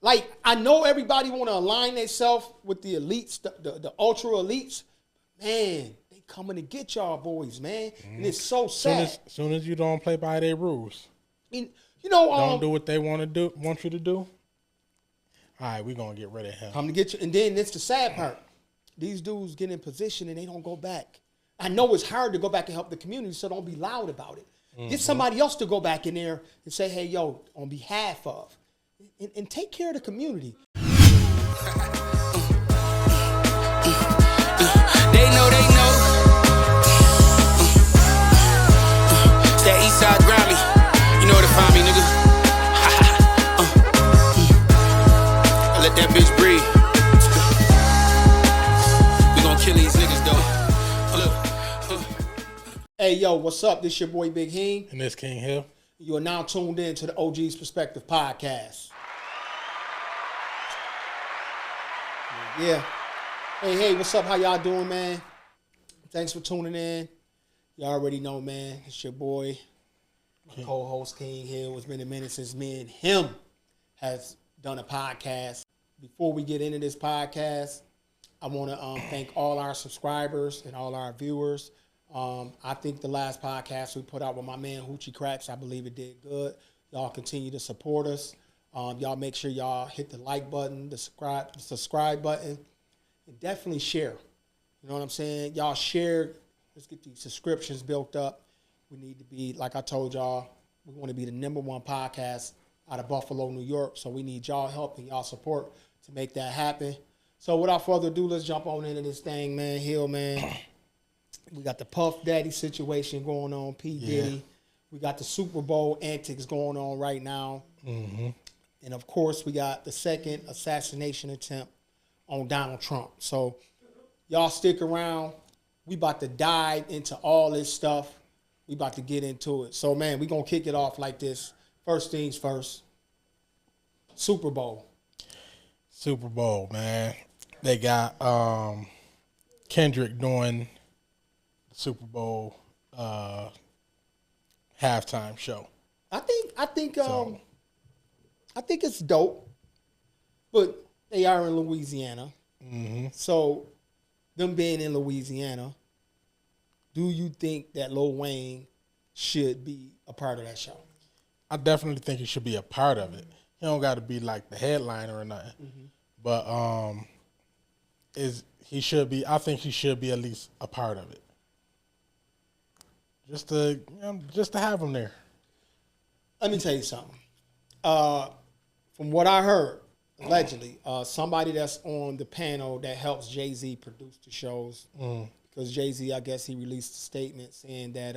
Like, I know everybody want to align themselves with the elites, the ultra elites. Man, they coming to get y'all boys, man. And it's so sad. Soon as you don't play by their rules. You know, don't do what they want you to do. All right, we're going to get rid of him. Come to get you. And then it's the sad part. These dudes get in position and they don't go back. I know it's hard to go back and help the community, so don't be loud about it. Get somebody else to go back in there and say, hey, yo, on behalf of. And take care of the community. They know. It's that Eastside Grammy. You know where to find me, nigga. I let that bitch breathe. We gon' kill these niggas, though. Hey, yo, what's up? This your boy Big Heen. And this King Hill. You are now tuned in to the OGZ Perspective podcast. Yeah. Hey, what's up? How y'all doing, man? Thanks for tuning in. You already know, man. It's your boy, my co-host King Hill. It's been a minute since me and him has done a podcast. Before we get into this podcast, I want to thank all our subscribers and all our viewers. I think the last podcast we put out with my man Hoochie Cracks, I believe it did good. Y'all continue to support us. Y'all make sure y'all hit the like button, the subscribe button, and definitely share. You know what I'm saying? Y'all share. Let's get these subscriptions built up. We need to be, like I told y'all, we want to be the #1 podcast out of Buffalo, New York. So we need y'all help and y'all support to make that happen. So without further ado, let's jump on into this thing, man. Hill, man. We got the Puff Daddy situation going on, P. Diddy. We got the Super Bowl antics going on right now. Mm-hmm. And, of course, we got the second assassination attempt on Donald Trump. So y'all stick around. We about to dive into all this stuff. We about to get into it. So, man, we going to kick it off like this. First things first, Super Bowl. Super Bowl, man. They got Kendrick doing the Super Bowl halftime show. I think it's dope, but they are in Louisiana. Mm-hmm. So, them being in Louisiana, do you think that Lil Wayne should be a part of that show? I definitely think he should be a part of it. He don't got to be like the headliner or nothing. Mm-hmm. But he should be. I think he should be at least a part of it. Just to have him there. Let me tell you something. From what I heard, allegedly, somebody that's on the panel that helps Jay-Z produce the shows, because Jay-Z, I guess he released a statement saying that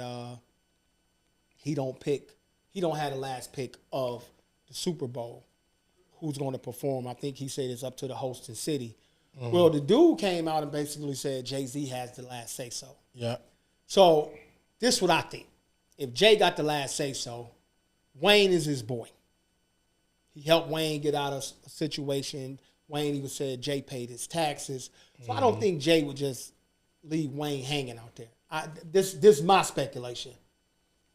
he don't have the last pick of the Super Bowl. Who's going to perform? I think he said it's up to the hosting city. Mm-hmm. Well, the dude came out and basically said Jay-Z has the last say-so. Yeah. So this is what I think. If Jay got the last say-so, Wayne is his boy. He helped Wayne get out of a situation. Wayne even said Jay paid his taxes. So I don't think Jay would just leave Wayne hanging out there. This is my speculation.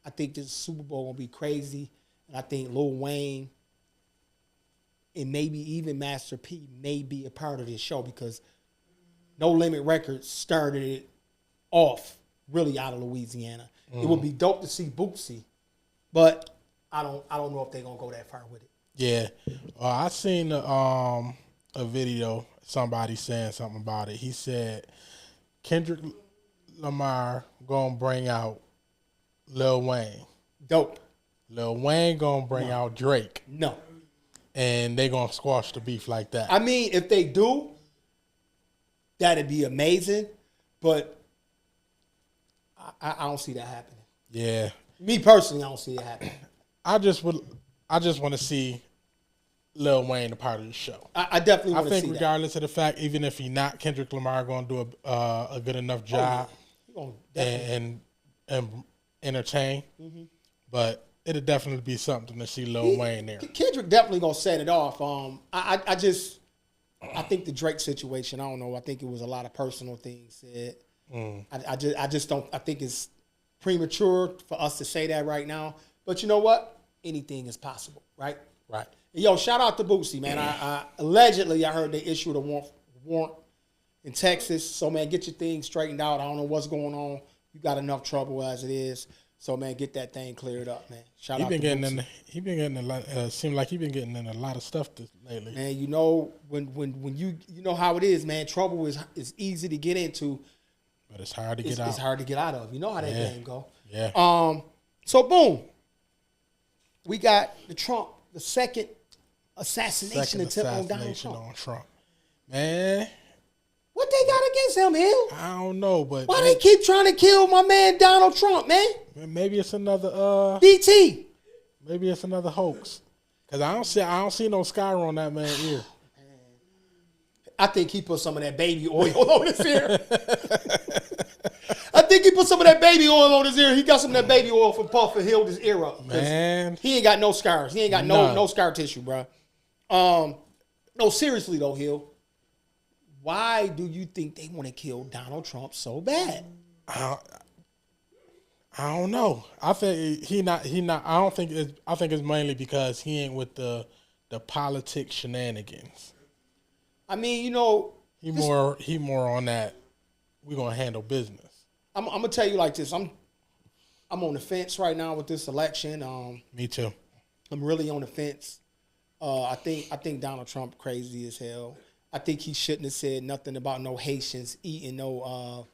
I think this Super Bowl will be crazy. And I think Lil Wayne and maybe even Master P may be a part of this show because No Limit Records started it off really out of Louisiana. It would be dope to see Bootsy, but I don't know if they're gonna go that far with it. Yeah, I seen a video, somebody saying something about it. He said Kendrick Lamar gonna bring out Lil Wayne. Dope. Lil Wayne gonna bring out Drake. No. And they gonna squash the beef like that. I mean, if they do, that'd be amazing, but I don't see that happening. Yeah. Me personally, I don't see it happening. I just want to see Lil Wayne a part of the show. I definitely want to see that. I think regardless of the fact, even if he not, Kendrick Lamar going to do a good enough job and entertain. Mm-hmm. But it'll definitely be something to see Lil Wayne there. Kendrick definitely going to set it off. I think the Drake situation, I don't know. I think it was a lot of personal things said. I just don't. I think it's premature for us to say that right now. But you know what? Anything is possible, right? Right. Yo, shout out to Boosie, man. I allegedly I heard they issued a warrant in Texas. So man, get your things straightened out. I don't know what's going on. You got enough trouble as it is. So man, get that thing cleared up, man. Shout out to Boosie. He been getting a lot. Seemed like he been getting in a lot of stuff lately. Man, you know when you know how it is, man. Trouble is easy to get into, but it's hard to get out. It's hard to get out of. You know how that game go. Yeah. So boom, we got the second assassination attempt on Donald Trump. Man, what they got against him, Hill? I don't know, but why they keep trying to kill my man Donald Trump, man? Maybe it's another DT. Maybe it's another hoax. Cause I don't see no scar on that man's ear. I think he put some of that baby oil on his ear. I think he put some of that baby oil on his ear. He got some of that baby oil from Puff and healed his ear up. Man, he ain't got no scars. He ain't got no scar tissue, bro. No, seriously though, Hill. Why do you think they want to kill Donald Trump so bad? I don't know. I think he not. I think it's mainly because he ain't with the politics shenanigans. I mean, you know, he more on that. We're gonna handle business. I'm gonna tell you like this. I'm on the fence right now with this election. Me too. I'm really on the fence. I think Donald Trump crazy as hell. I think he shouldn't have said nothing about no Haitians eating no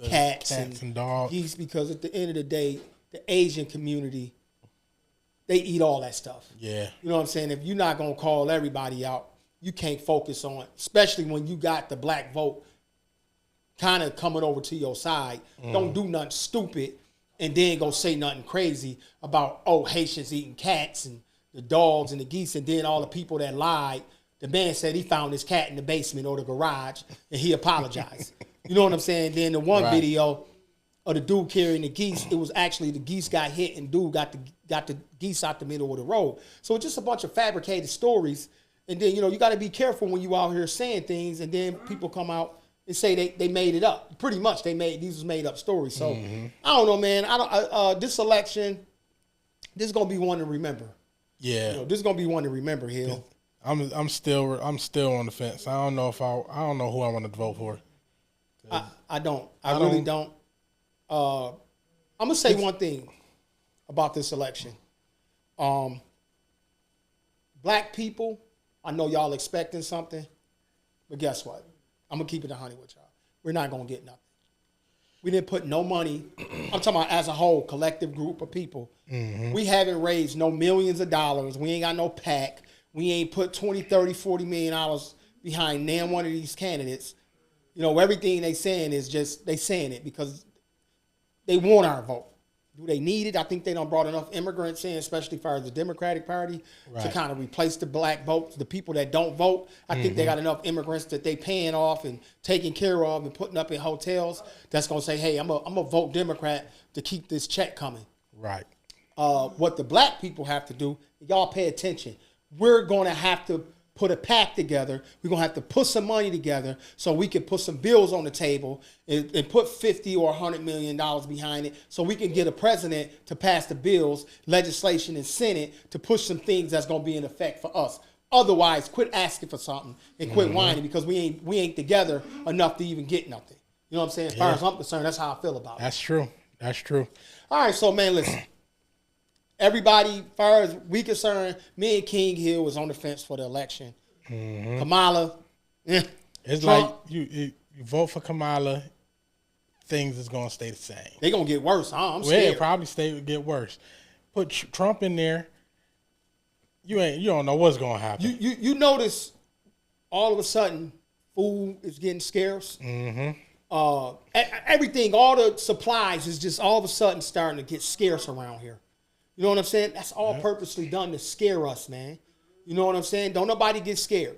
cats and dogs. Geese, because at the end of the day, the Asian community, they eat all that stuff. Yeah. You know what I'm saying? If you're not going to call everybody out, you can't focus on it, especially when you got the black vote kind of coming over to your side. Don't do nothing stupid and then go say nothing crazy about, Haitians eating cats and the dogs and the geese, and then all the people that lied. The man said he found his cat in the basement or the garage, and he apologized. You know what I'm saying? Then the one video of the dude carrying the geese, it was actually the geese got hit and dude got the geese out the middle of the road. So it's just a bunch of fabricated stories. And then, you got to be careful when you out here saying things, and then people come out and say they made it up. Pretty much these was made up stories. So I don't know, man. This election, this is gonna be one to remember. Yeah. This is gonna be one to remember, Hill. I'm still on the fence. I don't know who I want to vote for. I don't. I really don't. I'm gonna say one thing about this election. Black people, I know y'all expecting something, but guess what? I'm gonna keep it 100 with y'all. We're not gonna get nothing. We didn't put no money. I'm talking about as a whole, collective group of people. We haven't raised no millions of dollars. We ain't got no PAC. We ain't put 20, 30, 40 million dollars behind damn one of these candidates. Everything they saying is just they saying it because they want our vote. Do they need it? I think they done brought enough immigrants in, especially for the Democratic Party, to kind of replace the black votes, the people that don't vote. I think they got enough immigrants that they paying off and taking care of and putting up in hotels that's going to say, hey, I'm a vote Democrat to keep this check coming. Right. What the black people have to do, y'all pay attention. We're going to have to put a pact together. We're going to have to put some money together so we can put some bills on the table and put 50 or $100 million behind it so we can get a president to pass the bills, legislation, and Senate to push some things that's going to be in effect for us. Otherwise, quit asking for something and quit whining because we ain't together enough to even get nothing. You know what I'm saying? As far as I'm concerned, that's how I feel about it. That's true. That's true. All right, so, man, listen. Everybody, as far as we concerned, me and King Hill was on the fence for the election. Kamala, it's Trump, like you vote for Kamala, things is gonna stay the same. They gonna get worse. I'm scared. It probably get worse. Put Trump in there, you don't know what's gonna happen. You notice all of a sudden food is getting scarce. Everything, all the supplies is just all of a sudden starting to get scarce around here. You know what I'm saying? That's all purposely done to scare us, man. You know what I'm saying? Don't nobody get scared.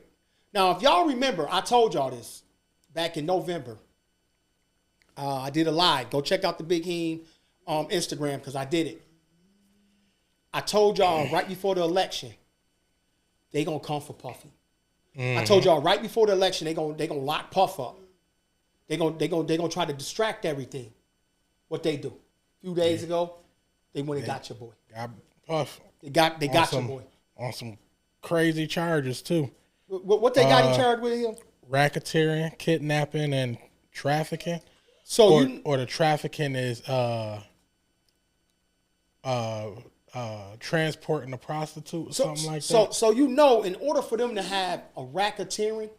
Now, if y'all remember, I told y'all this back in November. I did a live. Go check out the Big Heen Instagram because I did it. I told y'all right before the election, they gonna come for Puffy. I told y'all right before the election, they gonna lock Puff up. They gonna try to distract everything. What they do? A few days ago, they went and got your boy. Got Puff. They got your boy. On some crazy charges too. What they got him charged with him? Racketeering, kidnapping, and trafficking. So or the trafficking is transporting a prostitute or something like that. So in order for them to have a racketeering,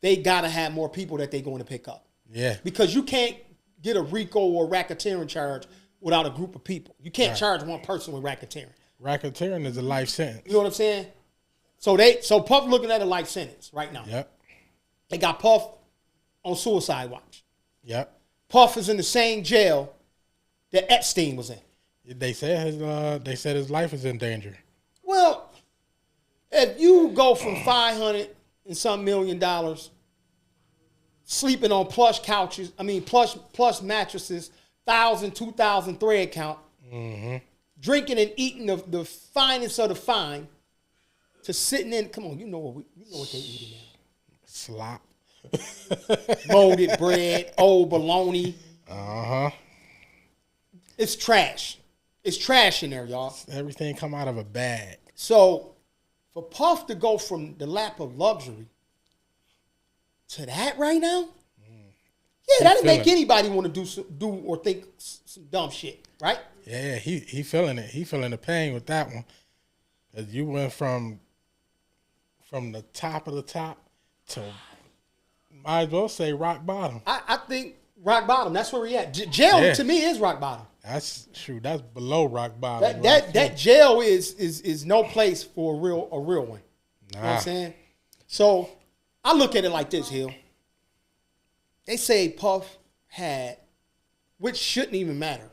they gotta have more people that they're going to pick up. Yeah. Because you can't get a RICO or racketeering charge without a group of people. You can't charge one person with racketeering. Racketeering is a life sentence. You know what I'm saying? So Puff looking at a life sentence right now. Yep. They got Puff on suicide watch. Yep. Puff is in the same jail that Epstein was in. They said his life is in danger. Well, if you go from $500 and some million sleeping on plush couches, plush mattresses, 1,000, 2,000 thread count, drinking and eating the finest of the fine, to sitting in, come on, you know what they eating now. Slop. Molded bread, old bologna. Uh-huh. It's trash. It's trash in there, y'all. Everything come out of a bag. So for Puff to go from the lap of luxury to that right now, that'd make anybody want to do or think some dumb shit, right? Yeah, he feeling it. He feeling the pain with that one. 'Cause you went from the top of the top to, might as well say, rock bottom. I think rock bottom. That's where we at. Jail to me is rock bottom. That's That's below rock bottom. That jail is no place for a real one. Nah. You know what I'm saying? So I look at it like this, Hill. They say Puff had, which shouldn't even matter.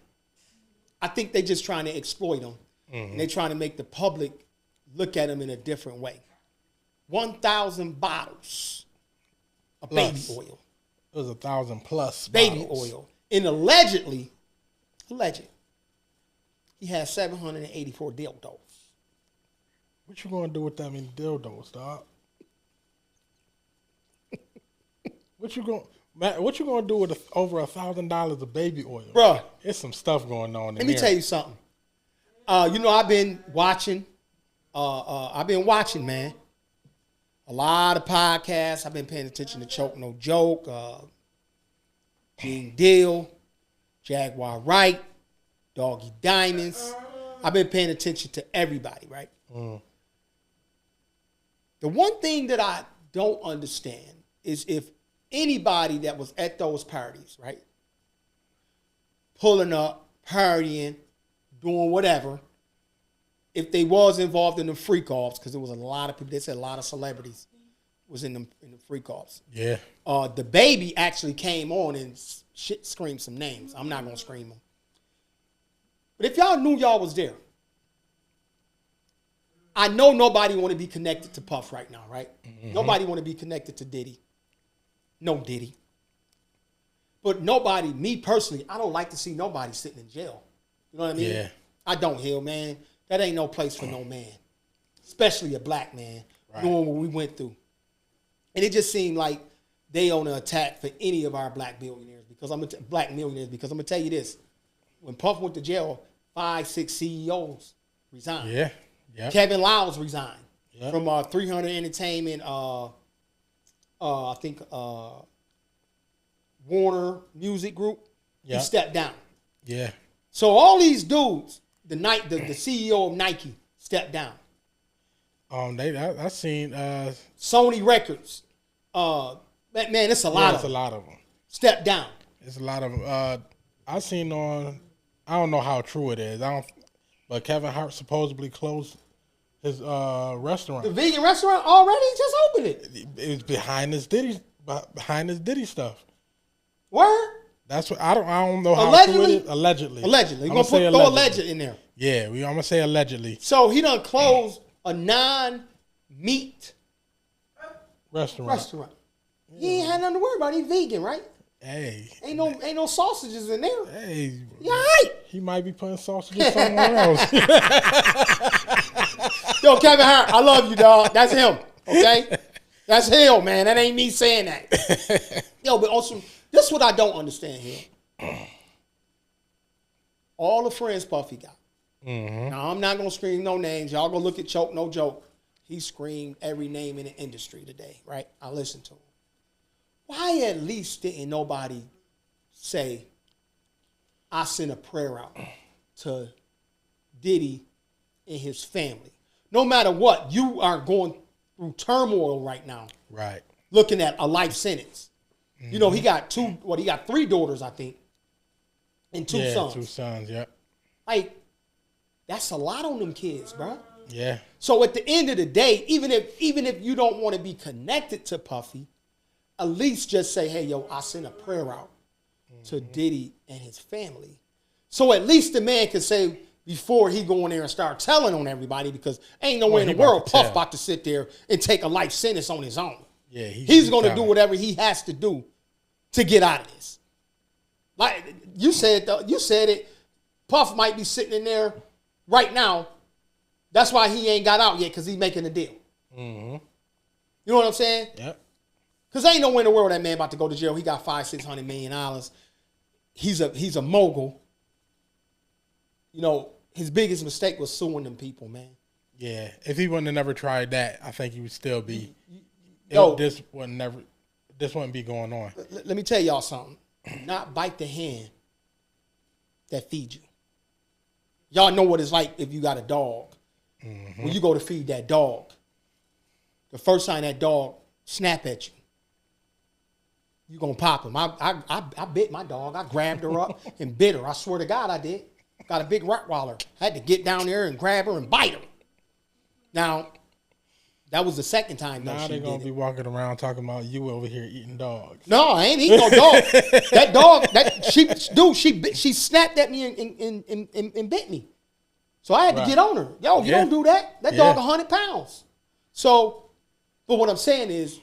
I think they just trying to exploit him. And they trying to make the public look at him in a different way. 1,000 bottles of baby oil. It was 1,000 plus baby bottles. oil. And alleged, he had 784 dildos. What you gonna do with that many dildos, dog? What you gonna do with over $1,000 of baby oil? Bruh. There's some stuff going on in there. Let me tell you something. I've been watching. Man. A lot of podcasts. I've been paying attention to Choke No Joke, King Deal, Jaguar Wright, Doggy Diamonds. I've been paying attention to everybody, right? The one thing that I don't understand is if anybody that was at those parties, right, pulling up, partying, doing whatever, if they was involved in the freak offs, because there was a lot of people, they said a lot of celebrities was in the freak offs. Yeah. The baby actually came on and screamed some names. I'm not gonna scream them. But if y'all knew y'all was there, I know nobody want to be connected to Puff right now, right? Nobody want to be connected to Diddy. No Diddy. But nobody, me personally, I don't like to see nobody sitting in jail. You know what I mean? Yeah. I don't, Hill, man. That ain't no place for no man, especially a black man, doing what we went through. And it just seemed like they on an attack for any of our black millionaires because I'm gonna tell you this: when Puff went to jail, 5, 6 CEOs resigned. Yeah, yeah. Kevin Lyles resigned from 300 Entertainment. I think Warner Music Group. He stepped down. Yeah. So all these dudes. The CEO of Nike stepped down. I seen Sony Records. Man, it's a lot of them. It's a lot of them. Stepped down. It's a lot of them. I seen I don't know how true it is. But Kevin Hart supposedly closed his restaurant. The vegan restaurant already just opened it. It was behind his Diddy stuff. Word? That's what I don't know how true it is. Allegedly. You're gonna throw alleged in there. Yeah, I'm gonna say allegedly. So he done closed a non-meat restaurant. Yeah. He ain't had nothing to worry about. He vegan, right? Hey. Ain't no sausages in there. Hey. You all right? He might be putting sausages somewhere else. Yo, Kevin Hart, I love you, dog. That's him. Okay? That's him, man. That ain't me saying that. Yo, but also, this is what I don't understand here. All the friends Puffy got. Now, I'm not going to scream no names. Y'all go look at Choke No Joke. He screamed every name in the industry today, right? I listened to him. Why at least didn't nobody say, I sent a prayer out to Diddy and his family? No matter what, you are going through turmoil right now. Right. Looking at a life sentence. You know, he got he got 3 daughters, I think, and 2 sons. 2 sons, yep. Like, that's a lot on them kids, bro. Yeah. So at the end of the day, even if you don't want to be connected to Puffy, at least just say, hey, yo, I sent a prayer out to Diddy and his family. So at least the man can say before he go in there and start telling on everybody, because ain't no way in the world Puff about to sit there and take a life sentence on his own. Yeah, he's going to do whatever he has to do to get out of this. Like you said, it. Puff might be sitting in there right now. That's why he ain't got out yet, because he's making a deal. You know what I'm saying? Yep. Because ain't no way in the world that man about to go to jail. He got $500-600 million. He's a mogul. You know, his biggest mistake was suing them people, man. Yeah, if he wouldn't have never tried that, I think he would still be. This wouldn't be going on. Let me tell y'all something. Not bite the hand that feeds you. Y'all know what it's like if you got a dog. When you go to feed that dog, the first time that dog snap at you, you gonna pop him. I bit my dog. I grabbed her up and bit her. I swear to God I did. Got a big Rottweiler. Had to get down there and grab her and bite her. Now, that was the second time. Now they're gonna be walking around talking about you over here eating dogs. No, I ain't eating no dog. That dog, she snapped at me and bit me. So I had to get on her. Yo, you don't do that. That dog 100 pounds. So, but what I'm saying is,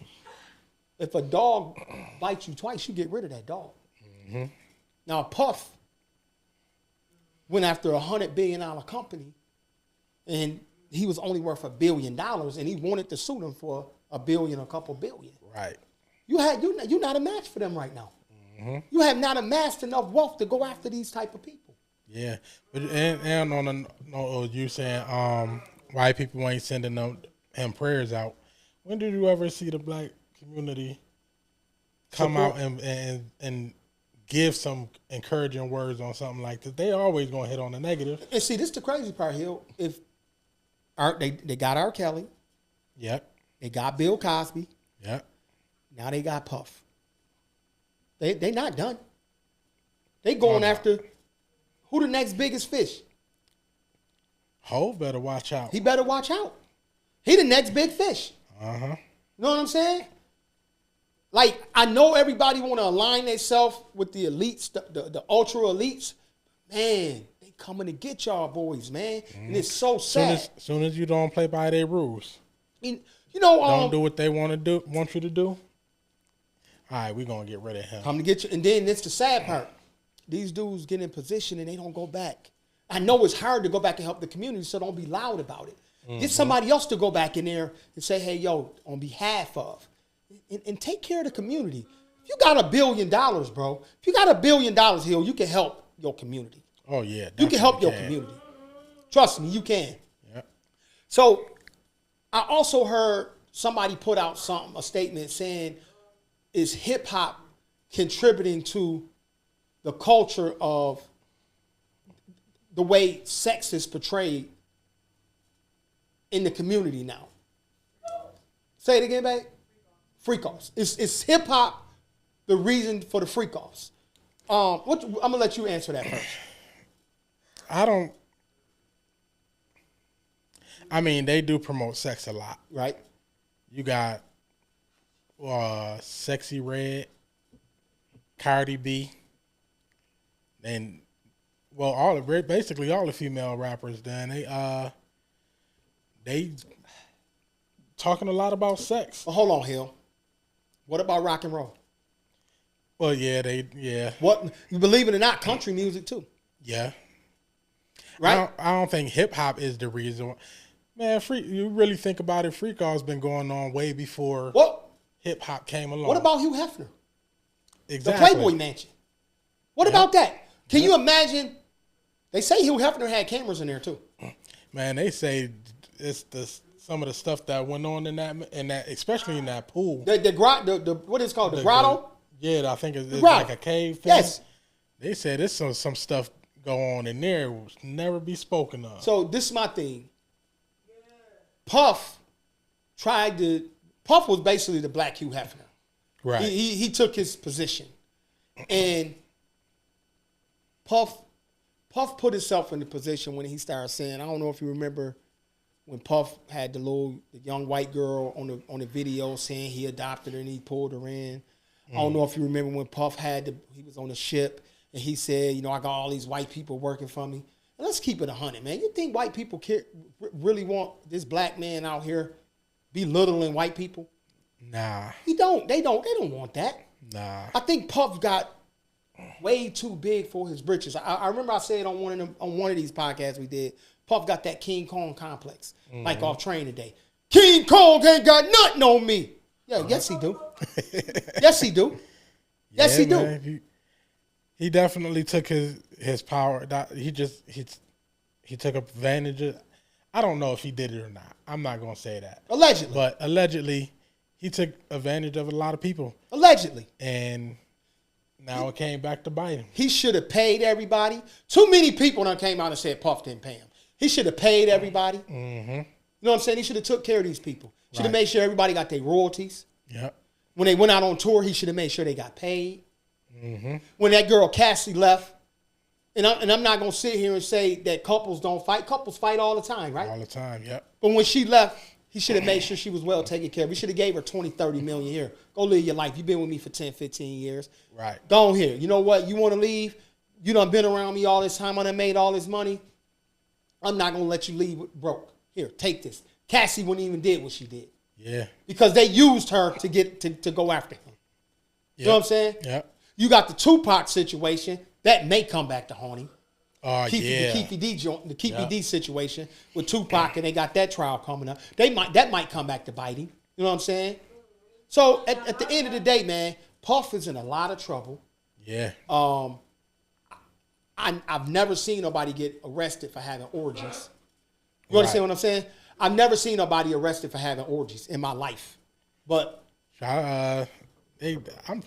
if a dog bites you twice, you get rid of that dog. Now, Puff went after a $100 billion company, and he was only worth $1 billion, and he wanted to sue them for $1 billion, a couple billion. Right. You're not a match for them right now. You have not amassed enough wealth to go after these type of people. Yeah, but and on you saying white people ain't sending him prayers out. When did you ever see the black community come out and give some encouraging words on something like this? They always gonna hit on the negative. And see, this is the crazy part, Hill. If they got R. Kelly, yep, they got Bill Cosby, yep. Now they got Puff. They not done. They going after who the next biggest fish. Hov better watch out. He better watch out. He the next big fish. You know what I'm saying? Like, I know everybody want to align themselves with the elites, the ultra elites. Man, they coming to get y'all boys, man. And it's so sad. Soon as you don't play by their rules. I mean, you know, don't do what they want you to do. All right, we're going to get rid of him. Come to get you. And then it's the sad part. These dudes get in position and they don't go back. I know it's hard to go back and help the community, so don't be loud about it. Get somebody else to go back in there and say, hey, yo, on behalf of, and take care of the community. If you got $1 billion, bro, if you got $1 billion, Hill, you can help your community. Oh, yeah. You can help your community. Trust me, you can. Yep. So I also heard somebody put out a statement saying, is hip hop contributing to the culture of the way sex is portrayed in the community now? Say it again, babe. Freak-offs. Is hip hop the reason for the freak-offs? I'm gonna let you answer that first. I mean, they do promote sex a lot, right? You got Sexy Red, Cardi B, and basically all the female rappers. Then they talking a lot about sex. Well, hold on, Hill. What about rock and roll? Well, yeah. What, you believe it or not, country music too. Yeah. Right? I don't think hip hop is the reason. Man, you really think about it, freak off's been going on way before hip hop came along. What about Hugh Hefner? Exactly. The Playboy Mansion. What about that? Can you imagine They say Hugh Hefner had cameras in there too. Man, they say it's some of the stuff that went on in that especially in that pool. The what is it called? The grotto? Yeah, I think it's like a cave thing. Yes. They said there's some stuff go on in there will never be spoken of. So this is my thing. Puff was basically the black Hugh Hefner. Right. He took his position. And Puff put himself in the position when he started saying, I don't know if you remember when Puff had the young white girl on the video saying he adopted her and he pulled her in. I don't know if you remember when Puff he was on the ship and he said, I got all these white people working for me. And let's keep it 100, man. You think white people really want this black man out here belittling white people? Nah. They don't want that. Nah. I think Puff got way too big for his britches. I remember I said on one of these podcasts we did, Puff got that King Kong complex, like off Training Day. King Kong ain't got nothing on me. Yeah, yes he do. Yes he do. Yes he do. Man, he definitely took his power. He took advantage of. I don't know if he did it or not. I'm not gonna say that. Allegedly. But allegedly, he took advantage of a lot of people. Allegedly. And now it came back to bite him. He should have paid everybody. Too many people done came out and said Puff didn't pay him. He should have paid everybody. Mm-hmm. You know what I'm saying? He should have took care of these people. Should have made sure everybody got their royalties. Yep. When they went out on tour, he should have made sure they got paid. Mm-hmm. When that girl Cassie left, and I'm not going to sit here and say that couples don't fight. Couples fight all the time, right? All the time, yep. But when she left, he should have made sure she was well taken care of. We should have gave her 20, 30 million here. Go live your life. You've been with me for 10, 15 years. Right. Go on here. You know what? You want to leave? You done been around me all this time. I done made all this money. I'm not going to let you leave broke. Here, take this. Cassie wouldn't even did what she did. Yeah. Because they used her to get to go after him. Yep. You know what I'm saying? Yep. You got the Tupac situation. That may come back to haunt him. Oh, yeah. The Keefy D situation with Tupac, and they got that trial coming up. That might come back to bite him. You know what I'm saying? So at the end of the day, man, Puff is in a lot of trouble. Yeah. I've never seen nobody get arrested for having orgies. You understand what I'm saying? I've never seen nobody arrested for having orgies in my life. But I'm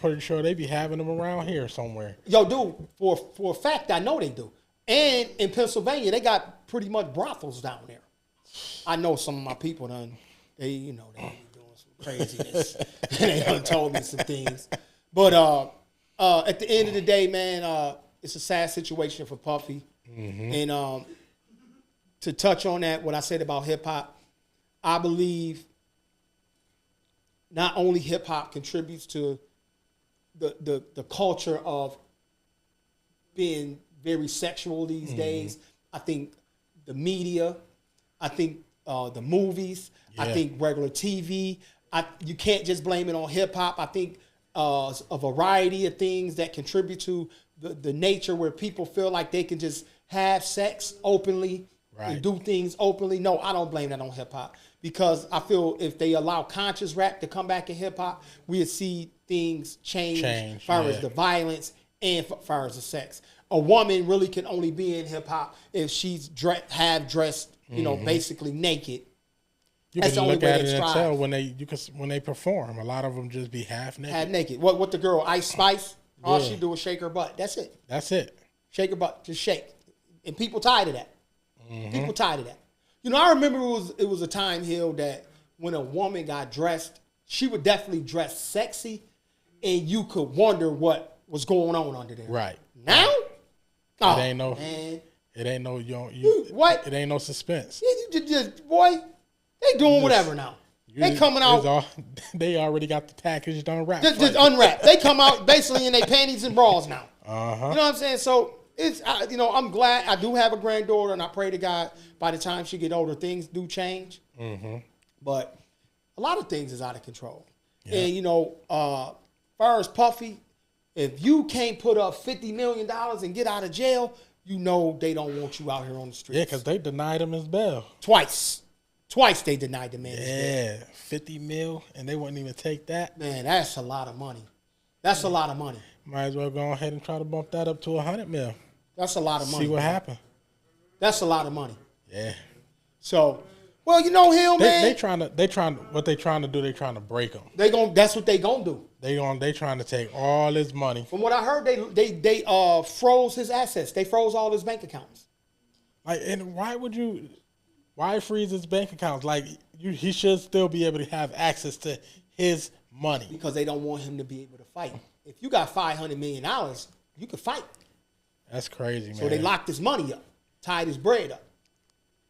pretty sure they be having them around here somewhere. Yo, dude, for a fact, I know they do. And in Pennsylvania, they got pretty much brothels down there. I know some of my people they be doing some craziness. They done told me some things. But at the end of the day, man, it's a sad situation for Puffy. Mm-hmm. And to touch on that, what I said about hip-hop, I believe not only hip-hop contributes to the culture of being very sexual these days. I think the media, I think the movies, I think regular TV. You can't just blame it on hip-hop. I think a variety of things that contribute to the nature where people feel like they can just have sex openly and do things openly. No, I don't blame that on hip-hop. Because I feel if they allow conscious rap to come back in hip-hop, we'd see things change as far as the violence and as far as the sex. A woman really can only be in hip-hop if she's half dressed, basically naked. You That's can the only look way at they it and strive. tell when they perform. A lot of them just be half naked. Half naked. What the girl, Ice Spice, all she do is shake her butt. That's it. That's it. Shake her butt. Just shake. And people tired of that. People tired of that. I remember it was a time, Hill, that when a woman got dressed, she would definitely dress sexy, and you could wonder what was going on under there. Right. Now? It ain't no. Man. It ain't no. What? It ain't no suspense. Boy, they doing whatever now. They coming out. They already got the package done wrapped. Just unwrapped. They come out basically in their panties and bras now. You know what I'm saying? So it's I'm glad I do have a granddaughter, and I pray to God by the time she get older, things do change. Mm-hmm. But a lot of things is out of control. Yeah. And far as Puffy, if you can't put up $50 million and get out of jail, they don't want you out here on the streets. Yeah, because they denied him his bail. Twice they denied the man his bail. Yeah, $50 million, and they wouldn't even take that. Man, that's a lot of money. That's a lot of money. Might as well go ahead and try to bump that up to $100 million. That's a lot of money. See what happens. That's a lot of money. Yeah. So, well, you know, Hill, man. They trying to do. They trying to break him. That's what they gonna do. They trying to take all his money. From what I heard, they froze his assets. They froze all his bank accounts. Like, and why freeze his bank accounts? Like, he should still be able to have access to his money. Because they don't want him to be able to fight. If you got $500 million, you can fight. That's crazy, man. So they locked his money up, tied his bread up.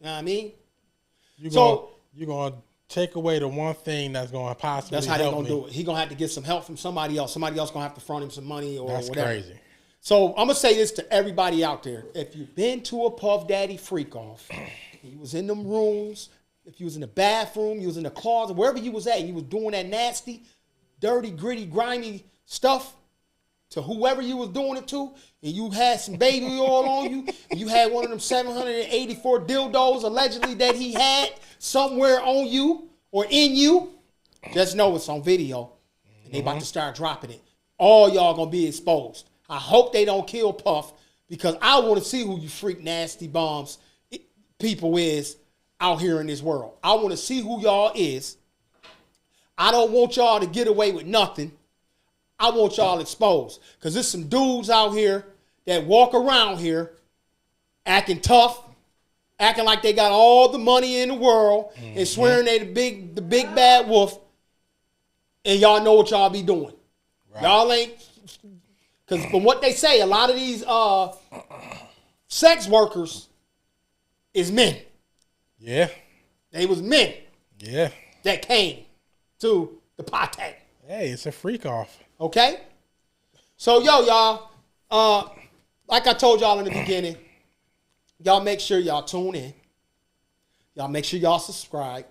You know what I mean? You're going to take away the one thing that's going to possibly That's how they're going to me. do it. He's going to have to get some help from somebody else. Somebody else going to have to front him some money or That's whatever. crazy. So I'm going to say this to everybody out there. If you've been to a Puff Daddy freak off, he was in them rooms, if you was in the bathroom, you was in the closet, wherever you was at, and you was doing that nasty, dirty, gritty, grimy stuff to whoever you was doing it to, and you had some baby oil on you, and you had one of them 784 dildos allegedly that he had somewhere on you or in you, just know it's on video, and they about to start dropping it. All y'all gonna be exposed. I hope they don't kill Puff, because I want to see who you freak nasty bombs people is out here in this world. I want to see who y'all is. I don't want y'all to get away with nothing. I want y'all exposed. Because there's some dudes out here that walk around here acting tough, acting like they got all the money in the world, and swearing they the big bad wolf, and y'all know what y'all be doing. Right. Y'all ain't, because from what they say, a lot of these sex workers is men. Yeah. They was men. Yeah. That came to the party. Hey, it's a freak off. Okay? So, y'all, like I told y'all in the beginning, y'all make sure y'all tune in. Y'all make sure y'all subscribe.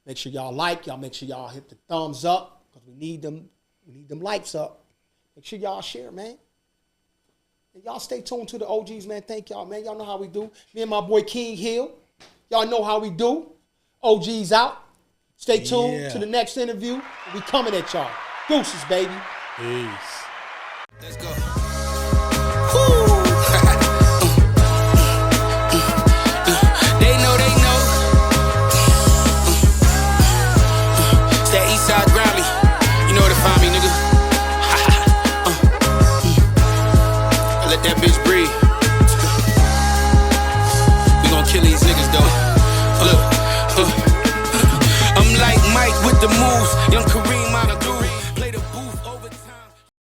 Make sure y'all like. Y'all make sure y'all hit the thumbs up, because we need them likes up. Make sure y'all share, man. And y'all stay tuned to the OGs, man. Thank y'all, man. Y'all know how we do. Me and my boy King Hill. Y'all know how we do. OGs out. Stay tuned to the next interview. We coming at y'all. Deuces, baby. Peace. Let's go. They know. It's that Eastside Grammy. You know where to find me, nigga. I let that bitch breathe.